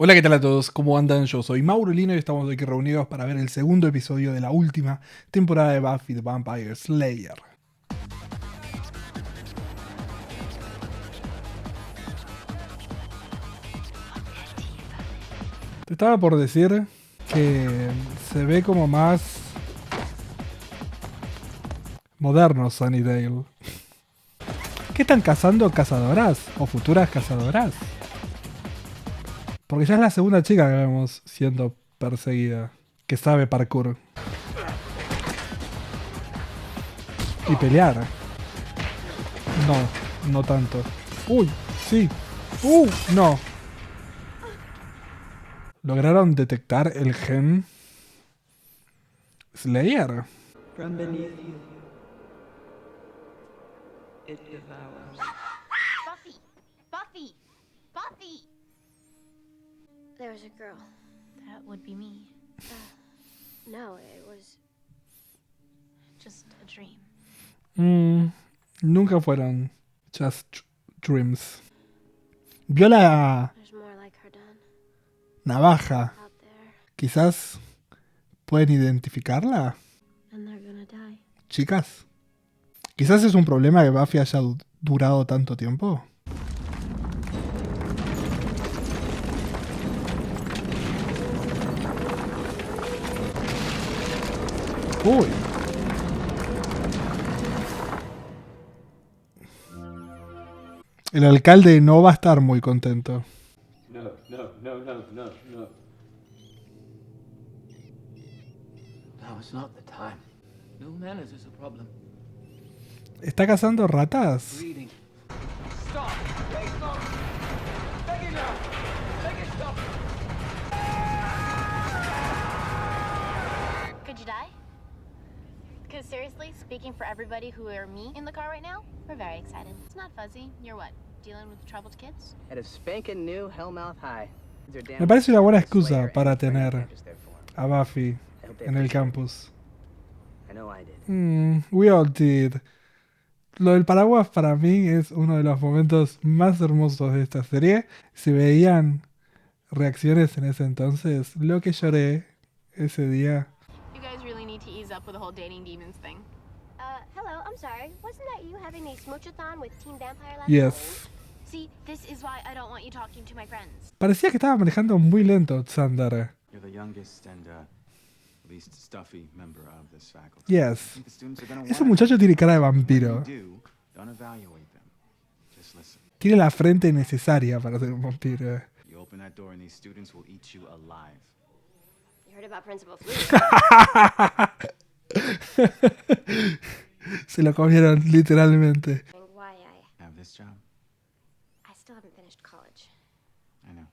Hola, ¿qué tal a todos? ¿Cómo andan? Yo soy Mauro Lino y estamos aquí reunidos para ver el segundo episodio de la última temporada de Buffy the Vampire Slayer. Te estaba por decir que se ve como más moderno Sunnydale. ¿Qué están cazando cazadoras? ¿O futuras cazadoras? Porque ya es la segunda chica que vemos siendo perseguida, que sabe parkour. Y pelear. No, no tanto. Uy, sí. No. ¿Lograron detectar el gen Slayer? From beneath you, it devours. Buffy! Buffy! Buffy! There was a girl. That would be me. No, it was. Just a dream. Nunca fueron just dreams. Vio la There's more like her done navaja. out there, Quizás pueden identificarla, and they're gonna die. chicas. Quizás es un problema que Buffy haya durado tanto tiempo. Uy. El alcalde no va a estar muy contento. No. Now is not the time. No manners is a problem. ¿Está cazando ratas? Bleeding. Stop! Please stop! Begging now! Begging stop! Could you die? Because seriously, speaking for everybody who are me in the car right now, we're very excited. It's not fuzzy. You're what? Dealing with troubled kids? At a spanking new Hellmouth High. Me parece una buena excusa para tener a Buffy en el campus. I know I did. We all did. Lo del paraguas para mí es uno de los momentos más hermosos de esta serie. Si veían reacciones en ese entonces, lo que lloré ese día. You guys really need to ease up with the whole dating demons thing. Hello, I'm sorry. Wasn't that you having a smoochathon with Team Vampire last Yes. See, this is why I don't want you talking to my friends. Parecía que estaba manejando muy lento Xander. You're the youngest and least stuffy member of this faculty. Yes. I think the students are gonna Ese want muchacho tiene cara de When vampiro. you do, don't evaluate them. Just listen. Tiene la frente necesaria para ser un vampiro. You open that door and these students will eat you alive. You heard about Principal Fleur. Se lo comieron literalmente. Why I Have this job? still haven't finished college. I know.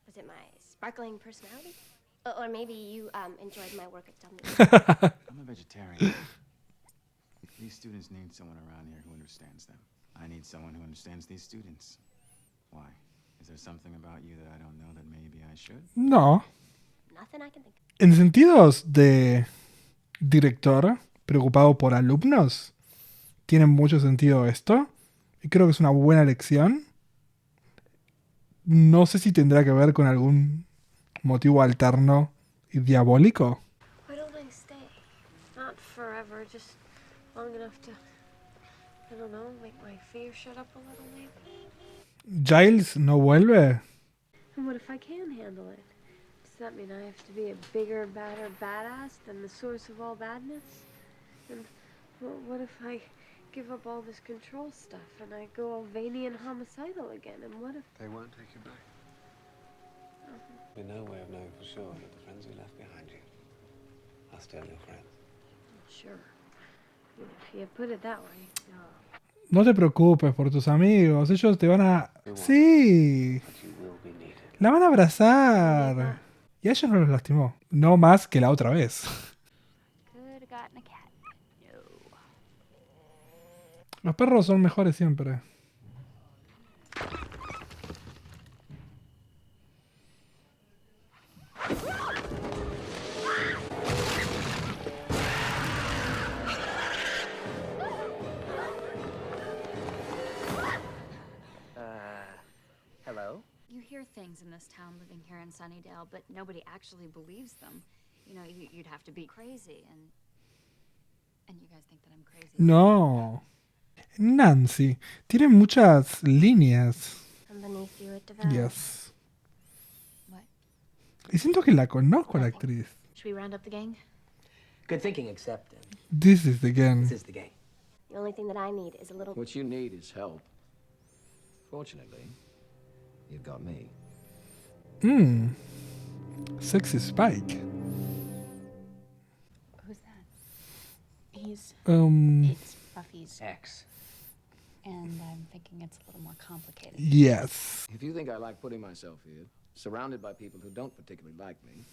Was it my sparkling personality? Or maybe you enjoyed my work at Dumbledore. I'm a vegetarian. These students need someone around here who understands them. I need someone who understands these students. Why? Is there something about you that I don't know that maybe I should? No. Nothing I can think of. En sentidos de director preocupado por alumnos, tiene mucho sentido esto. Y creo que es una buena lección. No sé si tendrá que ver con algún motivo alterno y diabólico. Why don't I stay? Not forever, just long enough to, I don't know, make my fear shut up a little maybe. Giles no vuelve. And what if I can handle it? Does that mean I have to be a bigger, badder badass than the source of all badness? And what if I give up all this control stuff and I go Alvanian homicidal again? And what if... They won't take you back. With no way of knowing for sure that the friends you left behind you are still your friends. Sure. If you put it that way. No te preocupes por tus amigos. Ellos te van a... Sí. But you will be needed. La van a abrazar. Y a ellos no los lastimó. No más que la otra vez. Could have gotten a cat. No. Los perros son mejores siempre. Hello? You hear hear things in this town living here in Sunnydale, but nobody actually believes them. You know, you'd have to be crazy, and you guys think that I'm crazy. No. Nancy. Tiene muchas líneas. From beneath you, it devours. Yes. What? Y siento que la conozco a la actriz. Should we round up the gang? Good thinking, except This is the game. this is the game. The only thing that I need is a little. What you need is help. Fortunately, you've got me. Sexy Spike. Who's that? He's. Um, It's Buffy's. X. And I'm thinking it's a little more complicated. yes. If you think I like putting myself here, surrounded by people who don't particularly like me,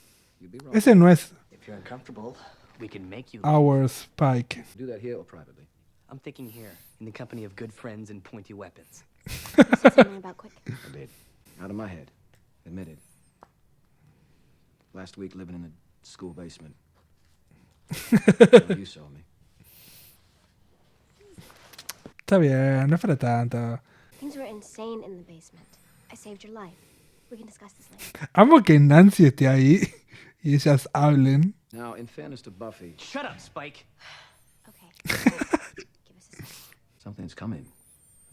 you'd be wrong. Ese no es If you're uncomfortable, we can make you. our Spike. Do that here or privately. I'm thinking here, in the company of good friends and pointy weapons. You said something about quick. I did. Out of my head. Admitted. Last week living in a school basement. You saw me. Está bien, no es para tanto. Things were insane in the basement. I saved your life. We can discuss this later. Amo que Nancy esté ahí y ellas hablen. Now, in fairness to Buffy, Shut up, Spike. Okay. Give us a second. something's coming.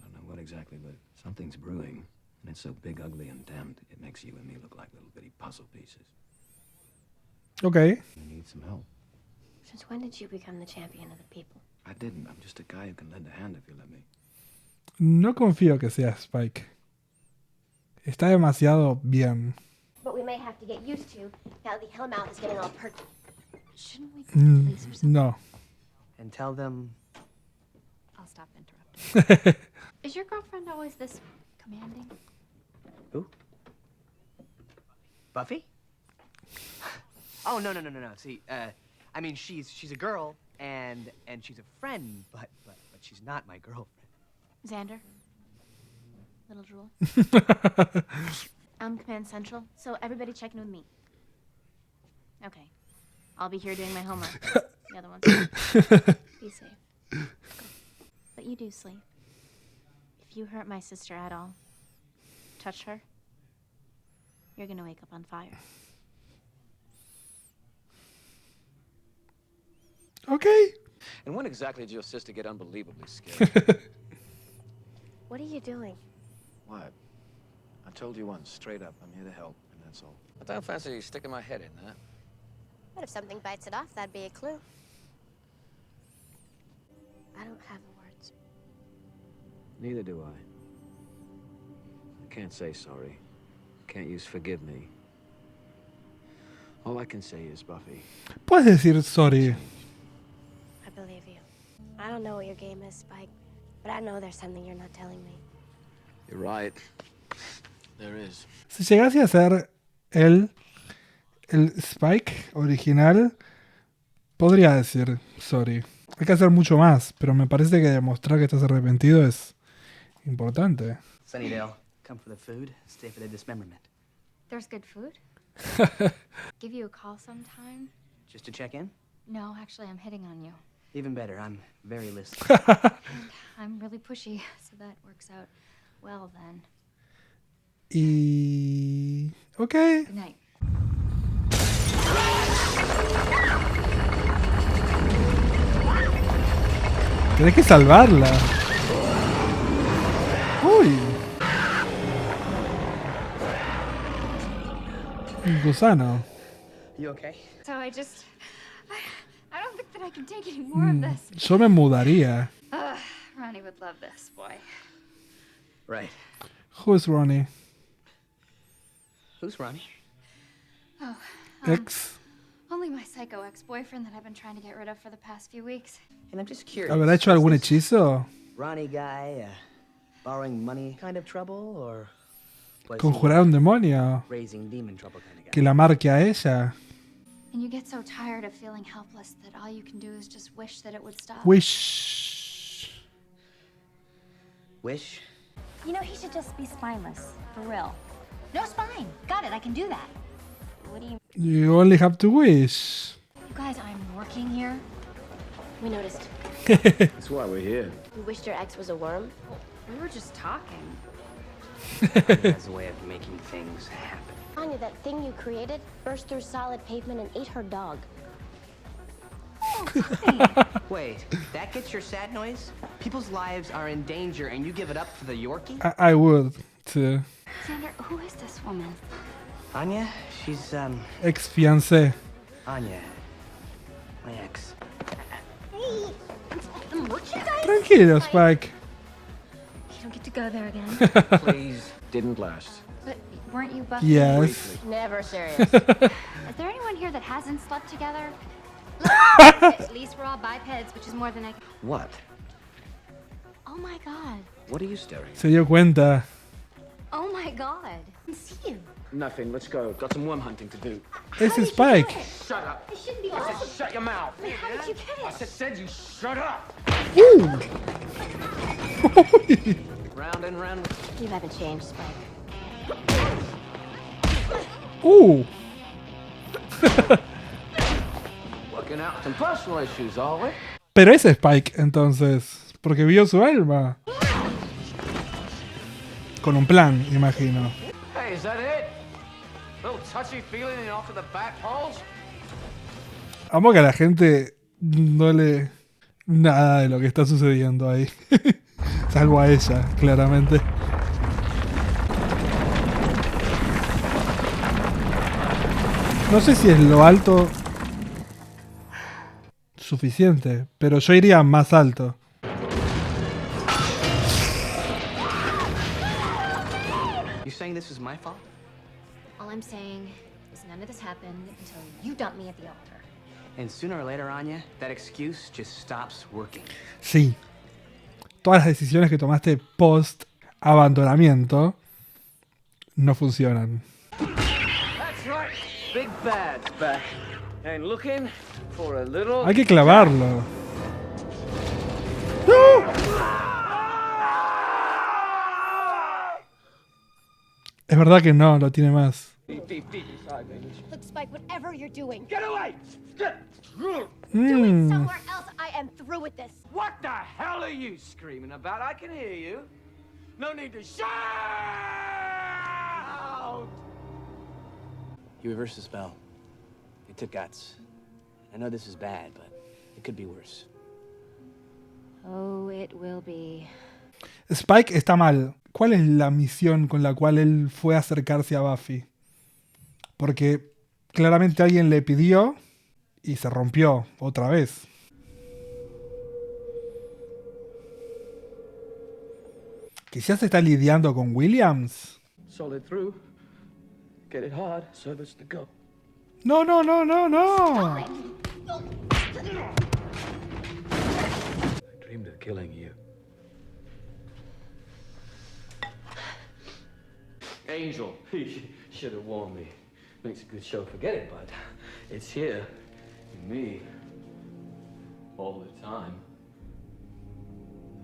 I don't know what exactly, but something's brewing. And it's so big, ugly, and damned, it makes you and me look like little bitty puzzle pieces. Ok. You need some help. Since when did you become the champion of the people? I didn't. I'm just a guy who can lend a hand if you let me. No confío que sea Spike. Está demasiado bien. But we may have to get used to now the Hellmouth is getting all perky. Shouldn't we call the police or something? No. And tell them I'll stop interrupting. Is your girlfriend always this commanding? who? Buffy? Oh no. See, I mean she's a girl and she's a friend, but she's not my girlfriend. Xander? Little Drool? I'm Command Central, so everybody check in with me. Okay. I'll be here doing my homework. The other ones. Be safe. Go. But you do sleep. If you hurt my sister at all, touch her, you're gonna wake up on fire. Ok. And when exactly did your sister get unbelievably scared? What are you doing? What? I told you once, straight up, I'm here to help, and that's all. I don't fancy sticking my head in that. But if something bites it off, that'd be a clue. I don't have the words. Neither do I. I can't say sorry. Can't use forgive me. All I can say is, Buffy, Puedes decir sorry. I believe you. I don't know what your game is, Spike, but I know there's something you're not telling me. you're right. There is. Si llegase a ser el Spike original, podría decir sorry. Hay que hacer mucho más, pero me parece que demostrar que estás arrepentido es importante. Sunnydale, come for the food, stay for the dismemberment. There's good food? Give you a call sometime? Just to check in? No, actually, I'm hitting on you. Even better, I'm very listening. I'm really pushy, so that works out well then. Y... Ok. Good night. Tenés que salvarla. Uy. Un gusano. You okay? So I don't think that I can take any more of this. Yo me mudaría. Ronnie would love this, boy. Right. Who's Ronnie? Who's Ronnie? Oh, Ex. only my psycho ex-boyfriend that I've been trying to get rid of for the past few weeks. And I'm just curious. ¿Habrá hecho algún hechizo? Ronnie guy, borrowing money kind of trouble, or was ¿Conjurar un demonio? he raising demon trouble kind of guy? Que la marque a ella. And you get so tired of feeling helpless that all you can do is just wish that it would stop. Wish. Wish? You know, he should just be spineless, for real. No spine. Got it, I can do that. What do you... You only have to wish. You guys, I'm working here. We noticed. That's why we're here. You wished your ex was a worm? We were just talking. Has a way of making things happen. Anya, that thing you created burst through solid pavement and ate her dog. Wait, that gets your sad noise? People's lives are in danger and you give it up for the Yorkie? I would too. Xander, who is this woman? Anya? She's, Ex fiancé. Anya. My ex. The merchandise? Tranquilo, Spike. You don't get to go there again. Please, didn't last. But weren't you Buffy? Yes. Never serious. Is there anyone here that hasn't slept together? Look, at least we're all bipeds, which is more than I... What? Oh my god. What are you staring at? Se dio cuenta. Oh my god. I see you. Nothing. Let's go. Got some worm hunting to do. Es Spike. Shut up. It shouldn't be I said shut your mouth. I mean, how did you get I it? said you shut up. Round and round. You haven't changed, Spike. Working out some personal issues, are we? Pero es Spike entonces, porque vio su alma. Con un plan, imagino. Hey, is that it? Little touchy feeling in off of the back halls? Amo que a la gente no le... Nada de lo que está sucediendo ahí. Salvo a ella, claramente. No sé si es lo alto suficiente, pero yo iría más alto. You saying this is my fault? All I'm saying is none of this happened until you dumped me at the altar. And sooner or later, Anya, that excuse just stops working. Sí. Todas las decisiones que tomaste post abandonamiento no funcionan. That's right. Big Bad's back. And looking for a little... Hay que clavarlo. Es verdad que no, lo tiene más. Deep inside me. Look, Spike, whatever you're doing, Get away. do it Mm. somewhere else. I am through with this. What the hell are you screaming about? I can hear you. No need to shout! You reversed the spell. It took guts. I know this is bad, but it could be worse. Oh, it will be. Spike está mal. ¿Cuál es la misión con la cual él fue a acercarse a Buffy? Porque claramente alguien le pidió y se rompió otra vez. Quizás está lidiando con Williams. Solid through. Get it hard. Service to go. No, no, no, no, no. I dreamed of killing you. Angel, he should have warned me. Makes a good show, forget it, but it's here. In me. All the time.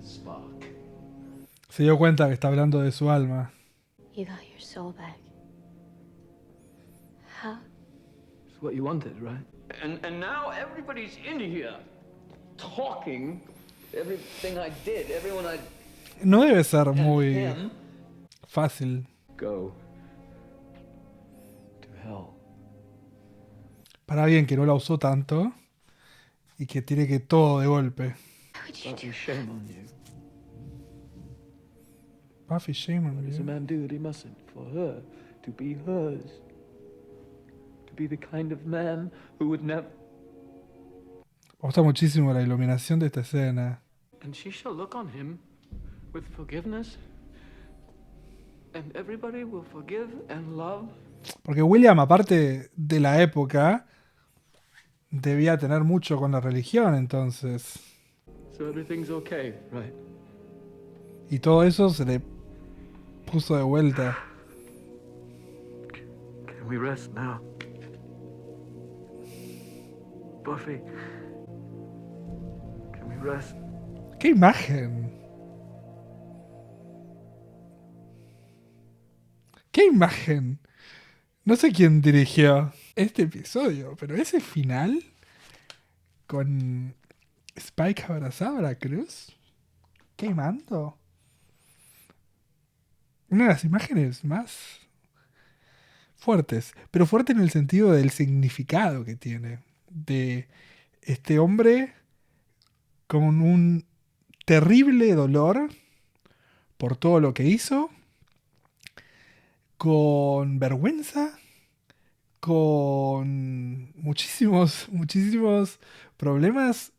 The spark. Se dio cuenta que está hablando de su alma. You got your soul back. How? It's what you wanted, right? And now everybody's in here. Talking. Everything I did, everyone I... No debe ser muy him. fácil. Go. To hell. Para alguien que no la usó tanto y que tiene que todo de golpe. Buffy, shame on you. Buffy, shame on What does a you. man do that he mustn't? For her to be hers. To be the kind of man who would never... Me gusta muchísimo la iluminación de esta escena. And she shall look on him with forgiveness. And everybody will forgive and love. Porque William, aparte de la época, debía tener mucho con la religión, entonces. So everything's okay, right? Y todo eso se le puso de vuelta. Can we rest now? Buffy. Can we rest? ¡Qué imagen! ¡Qué imagen! No sé quién dirigió este episodio, pero ese final con Spike abrazado a la cruz, quemando. una de las imágenes más fuertes, pero fuerte en el sentido del significado que tiene, de este hombre con un terrible dolor por todo lo que hizo, con vergüenza, con muchísimos problemas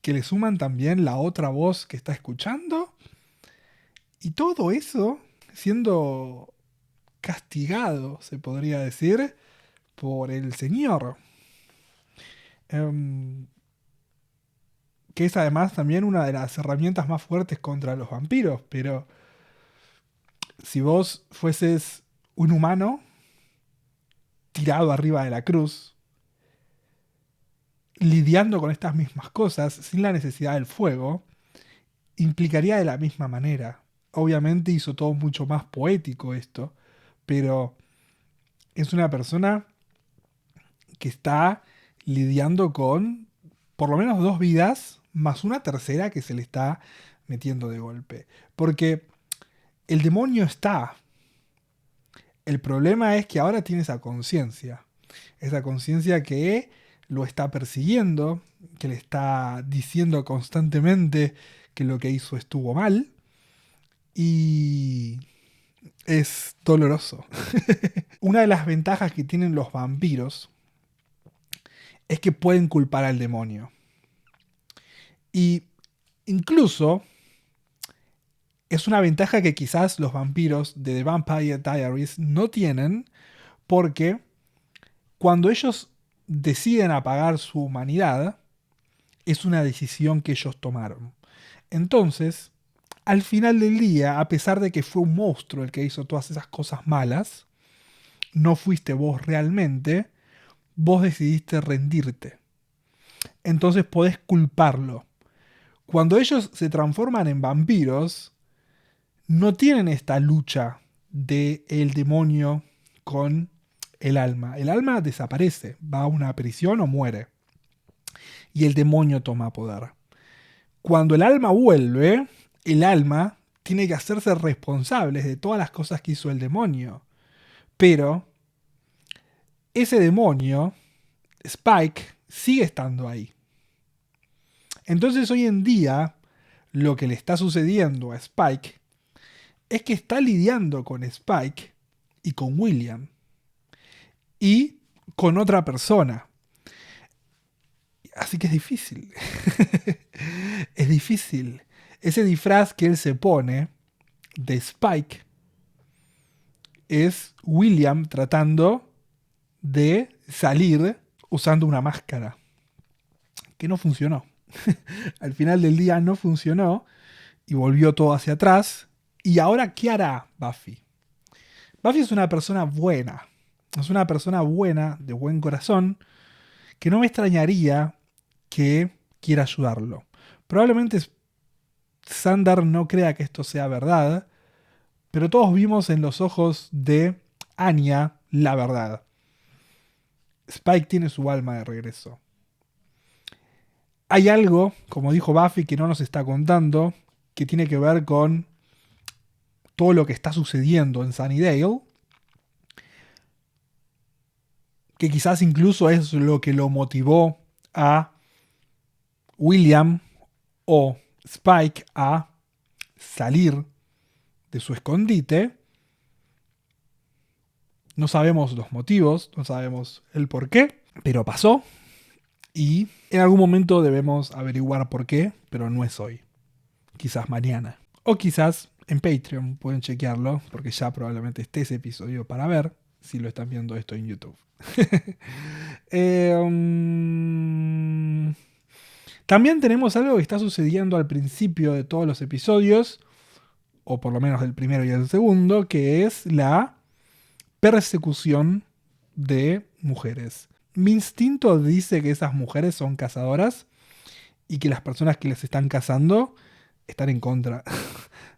que le suman también la otra voz que está escuchando, y todo eso siendo castigado, se podría decir, por el Señor. Que es además también una de las herramientas más fuertes contra los vampiros, pero si vos fueses un humano tirado arriba de la cruz, lidiando con estas mismas cosas sin la necesidad del fuego, implicaría de la misma manera. Obviamente hizo todo mucho más poético esto, pero es una persona que está lidiando con por lo menos 2 vidas, más una tercera que se le está metiendo de golpe. Porque el demonio está. El problema es que ahora tiene esa conciencia que lo está persiguiendo, que le está diciendo constantemente que lo que hizo estuvo mal, y es doloroso. Una de las ventajas que tienen los vampiros es que pueden culpar al demonio. Y incluso es una ventaja que quizás los vampiros de The Vampire Diaries no tienen, porque cuando ellos deciden apagar su humanidad, es una decisión que ellos tomaron. Entonces, al final del día, a pesar de que fue un monstruo el que hizo todas esas cosas malas, no fuiste vos realmente, vos decidiste rendirte. Entonces podés culparlo. Cuando ellos se transforman en vampiros, no tienen esta lucha del demonio con el alma. El alma desaparece, va a una prisión o muere. Y el demonio toma poder. Cuando el alma vuelve, el alma tiene que hacerse responsable de todas las cosas que hizo el demonio. Pero ese demonio, Spike, sigue estando ahí. Entonces hoy en día, lo que le está sucediendo a Spike es que está lidiando con Spike y con William. Y con otra persona. Así que es difícil. Es difícil. Ese disfraz que él se pone de Spike es William tratando de salir usando una máscara. Que no funcionó. Al final del día no funcionó y volvió todo hacia atrás. ¿Y ahora qué hará Buffy? Buffy es una persona buena. Es una persona buena, de buen corazón, que no me extrañaría que quiera ayudarlo. Probablemente Xander no crea que esto sea verdad, pero todos vimos en los ojos de Anya la verdad. Spike tiene su alma de regreso. Hay algo, como dijo Buffy, que no nos está contando, que tiene que ver con todo lo que está sucediendo en Sunnydale, que quizás incluso es lo que lo motivó a William o Spike a salir de su escondite. No sabemos los motivos, no sabemos el por qué, pero pasó. Y en algún momento debemos averiguar por qué, pero no es hoy. Quizás mañana. O quizás en Patreon, pueden chequearlo, porque ya probablemente esté ese episodio para ver, si lo están viendo esto en YouTube. También tenemos algo que está sucediendo al principio de todos los episodios, o por lo menos del primero y el segundo, que es la persecución de mujeres. Mi instinto dice que esas mujeres son cazadoras y que las personas que les están cazando están en contra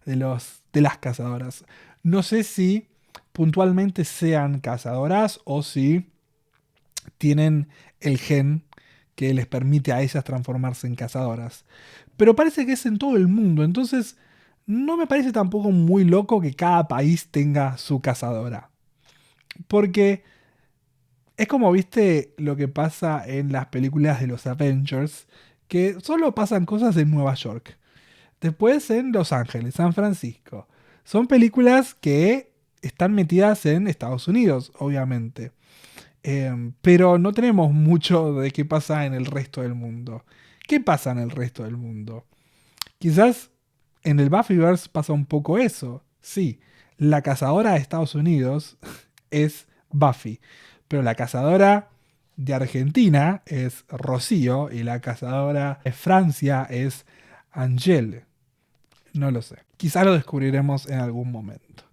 de las cazadoras. No sé si puntualmente sean cazadoras o si tienen el gen que les permite a ellas transformarse en cazadoras. Pero parece que es en todo el mundo, entonces no me parece tampoco muy loco que cada país tenga su cazadora. Porque es como, viste, lo que pasa en las películas de los Avengers, que solo pasan cosas en Nueva York. Después en Los Ángeles, San Francisco. Son películas que están metidas en Estados Unidos, obviamente. Pero no tenemos mucho de qué pasa en el resto del mundo. ¿Qué pasa en el resto del mundo? Quizás en el Buffyverse pasa un poco eso. Sí, la cazadora de Estados Unidos es Buffy. Pero la cazadora de Argentina es Rocío y la cazadora de Francia es Angèle. No lo sé. Quizá lo descubriremos en algún momento.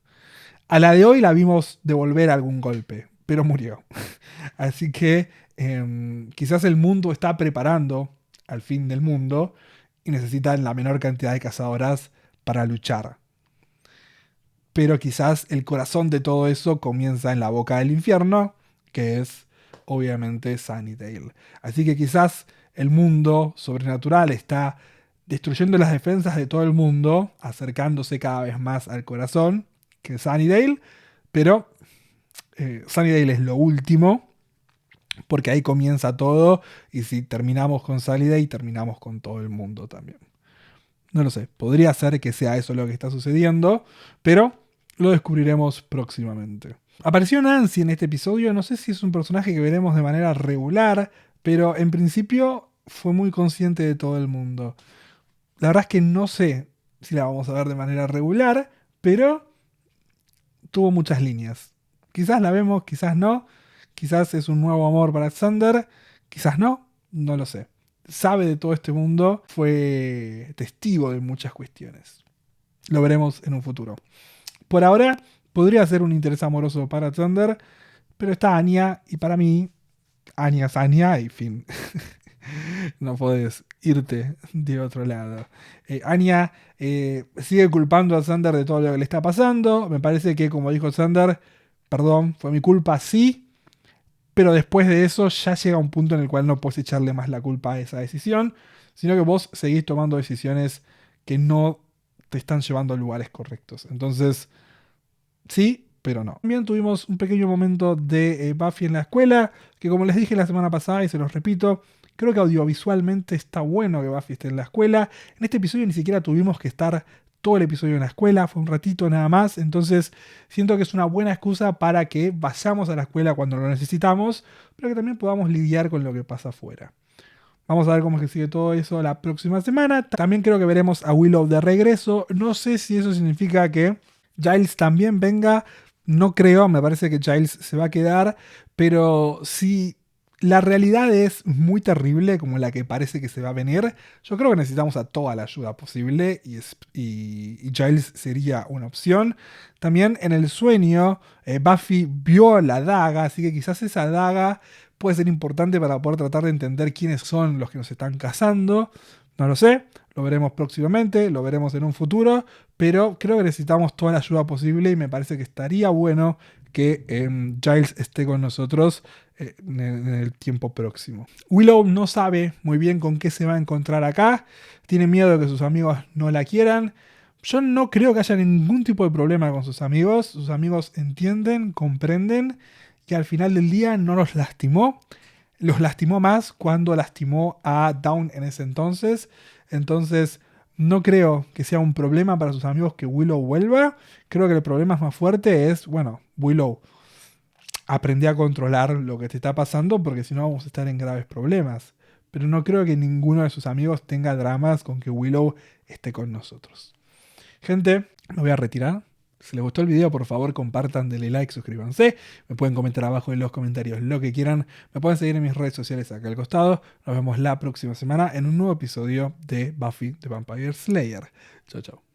A la de hoy la vimos devolver algún golpe, pero murió. Así que quizás el mundo está preparando al fin del mundo y necesitan la menor cantidad de cazadoras para luchar. Pero quizás el corazón de todo eso comienza en la boca del infierno, que es obviamente Sunnydale. Así que quizás el mundo sobrenatural está destruyendo las defensas de todo el mundo, acercándose cada vez más al corazón, que es Sunnydale, pero Sunnydale es lo último, porque ahí comienza todo, y si terminamos con Sunnydale, terminamos con todo el mundo también. No lo sé, podría ser que sea eso lo que está sucediendo, pero lo descubriremos próximamente. Apareció Nancy en este episodio, no sé si es un personaje que veremos de manera regular, pero en principio fue muy consciente de todo el mundo. La verdad es que no sé si la vamos a ver de manera regular, pero tuvo muchas líneas. Quizás la vemos, quizás no. Quizás es un nuevo amor para Xander, quizás no lo sé. Sabe de todo este mundo, fue testigo de muchas cuestiones. Lo veremos en un futuro. Por ahora, podría ser un interés amoroso para Xander, pero está Anya, y para mí, Anya es Anya, y fin. No podés irte de otro lado. Anya sigue culpando a Xander de todo lo que le está pasando. Me parece que, como dijo Xander, perdón, fue mi culpa, sí, pero después de eso ya llega un punto en el cual no puedes echarle más la culpa a esa decisión, sino que vos seguís tomando decisiones que no te están llevando a lugares correctos. Entonces, sí, pero no. También tuvimos un pequeño momento de Buffy en la escuela, que como les dije la semana pasada y se los repito, creo que audiovisualmente está bueno que Buffy esté en la escuela. En este episodio ni siquiera tuvimos que estar todo el episodio en la escuela, fue un ratito nada más, entonces siento que es una buena excusa para que vayamos a la escuela cuando lo necesitamos, pero que también podamos lidiar con lo que pasa afuera. Vamos a ver cómo es que sigue todo eso la próxima semana. También creo que veremos a Willow de regreso. No sé si eso significa que Giles también venga. No creo, me parece que Giles se va a quedar, pero si la realidad es muy terrible como la que parece que se va a venir, yo creo que necesitamos a toda la ayuda posible y Giles sería una opción. También en el sueño Buffy vio la daga, así que quizás esa daga puede ser importante para poder tratar de entender quiénes son los que nos están cazando. No lo sé, lo veremos próximamente, lo veremos en un futuro, pero creo que necesitamos toda la ayuda posible y me parece que estaría bueno que Giles esté con nosotros en el tiempo próximo. Willow no sabe muy bien con qué se va a encontrar acá, tiene miedo de que sus amigos no la quieran. Yo no creo que haya ningún tipo de problema con sus amigos entienden, comprenden y al final del día no los lastimó. Los lastimó más cuando lastimó a Dawn en ese entonces. Entonces no creo que sea un problema para sus amigos que Willow vuelva. Creo que el problema más fuerte es, bueno, Willow, aprendí a controlar lo que te está pasando porque si no vamos a estar en graves problemas. Pero no creo que ninguno de sus amigos tenga dramas con que Willow esté con nosotros. Gente, me voy a retirar. Si les gustó el video, por favor compartan, denle like, suscríbanse. Me pueden comentar abajo en los comentarios lo que quieran. Me pueden seguir en mis redes sociales acá al costado. Nos vemos la próxima semana en un nuevo episodio de Buffy the Vampire Slayer. Chau, chau.